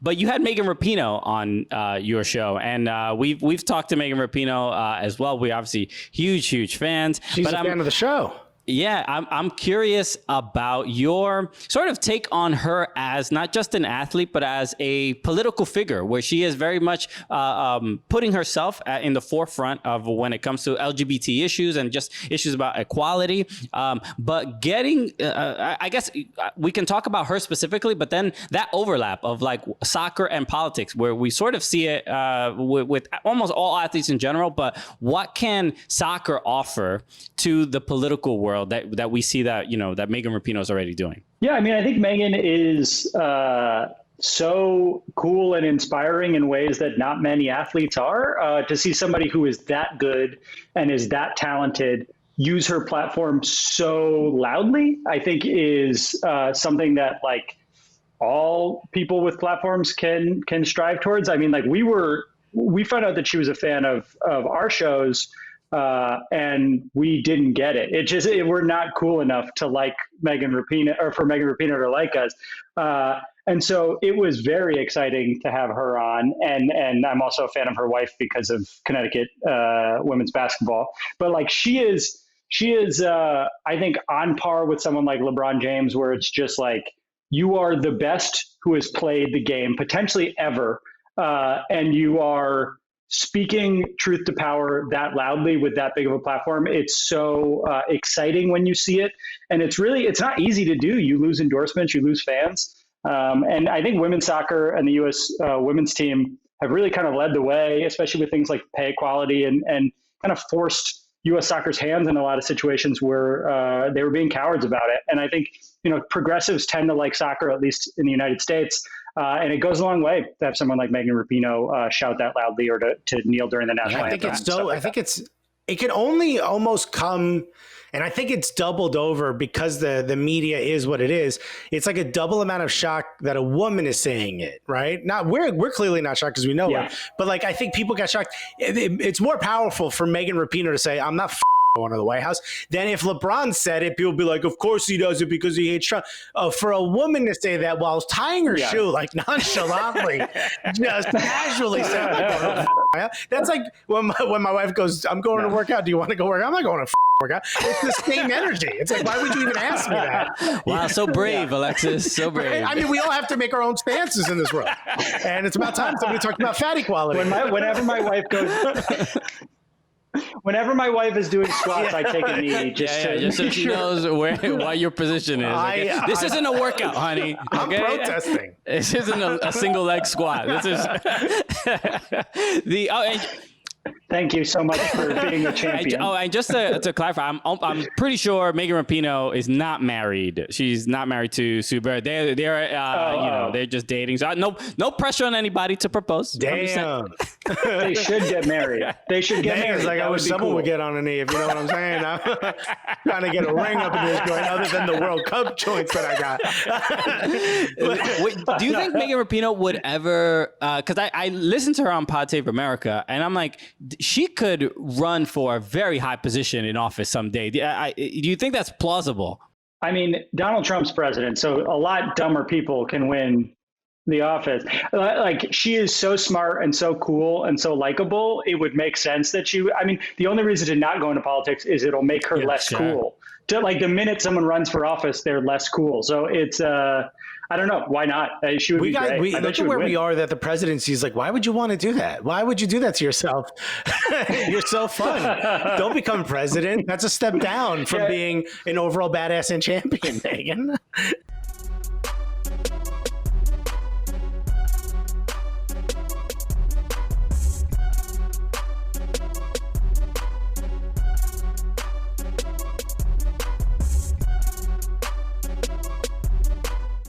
But you had Megan Rapinoe on your show, and we've talked to Megan Rapinoe as well. We're obviously huge fans. She's a fan of the show. Yeah, I'm curious about your sort of take on her as not just an athlete, but as a political figure, where she is very much putting herself in the forefront of when it comes to LGBT issues and just issues about equality. But getting, I guess we can talk about her specifically, but then that overlap of like soccer and politics, where we sort of see it with almost all athletes in general. But what can soccer offer to the political world that we see that, that Megan Rapinoe is already doing? Yeah, I mean, I think Megan is so cool and inspiring in ways that not many athletes are. To see somebody who is that good and is that talented use her platform so loudly, I think is something that like all people with platforms can strive towards. I mean, like we found out that she was a fan of our shows. And we didn't get it. We're not cool enough to like Megan Rapinoe, or for Megan Rapinoe to like us. And so it was very exciting to have her on. And I'm also a fan of her wife because of Connecticut women's basketball. But like she is, I think, on par with someone like LeBron James, where it's just like, you are the best who has played the game potentially ever. And you are speaking truth to power that loudly with that big of a platform. It's so exciting when you see it. And it's not easy to do. You lose endorsements, you lose fans. And I think women's soccer and the U.S. Women's team have really kind of led the way, especially with things like pay equality and kind of forced U.S. soccer's hands in a lot of situations where they were being cowards about it. And I think, progressives tend to like soccer, at least in the United States. And it goes a long way to have someone like Megan Rapinoe shout that loudly, or to kneel during the national anthem. It can only almost come, and I think it's doubled over because the media is what it is. It's like a double amount of shock that a woman is saying it, right? We're clearly not shocked because we know her, but like I think people got shocked. It's more powerful for Megan Rapinoe to say, "I'm not going to the White House," than if LeBron said it. People be like, "Of course he does it because he hates Trump." For a woman to say that while tying her shoe, like nonchalantly, just casually saying, that's like when my wife goes, "I'm going to work out. Do you want to go work out?" I'm not going to work out. It's the same energy. It's like, why would you even ask me that? Wow, so brave, Alexis. So brave. I mean, we all have to make our own stances in this world, and it's about time somebody talked about fat equality. Whenever my wife goes. Whenever my wife is doing squats, I take a knee just so she knows what your position is. Okay? This isn't a workout, honey. Okay? I'm protesting. This isn't a single leg squat. This is Thank you so much for being a champion. And just to clarify, I'm pretty sure Megan Rapinoe is not married. She's not married to Sue Bird. They're just dating. So no pressure on anybody to propose. Damn. They should get married. They should get married. Like, I wish someone would get on a knee, if you know what I'm saying. I'm trying to get a ring up in this joint other than the World Cup joints that I got. Do you think Megan Rapinoe would ever, because I listened to her on Pod Save America, and I'm like, she could run for a very high position in office someday. Do you think that's plausible? I mean, Donald Trump's president, so a lot dumber people can win the office. Like, she is so smart and so cool and so likable. It would make sense that the only reason to not go into politics is it'll make her less cool. Like, the minute someone runs for office, they're less cool. So it's, I don't know. Why not? She would be great. Look at where we are, that the presidency is like, why would you want to do that? Why would you do that to yourself? You're so fun. Don't become president. That's a step down from being an overall badass and champion, Megan.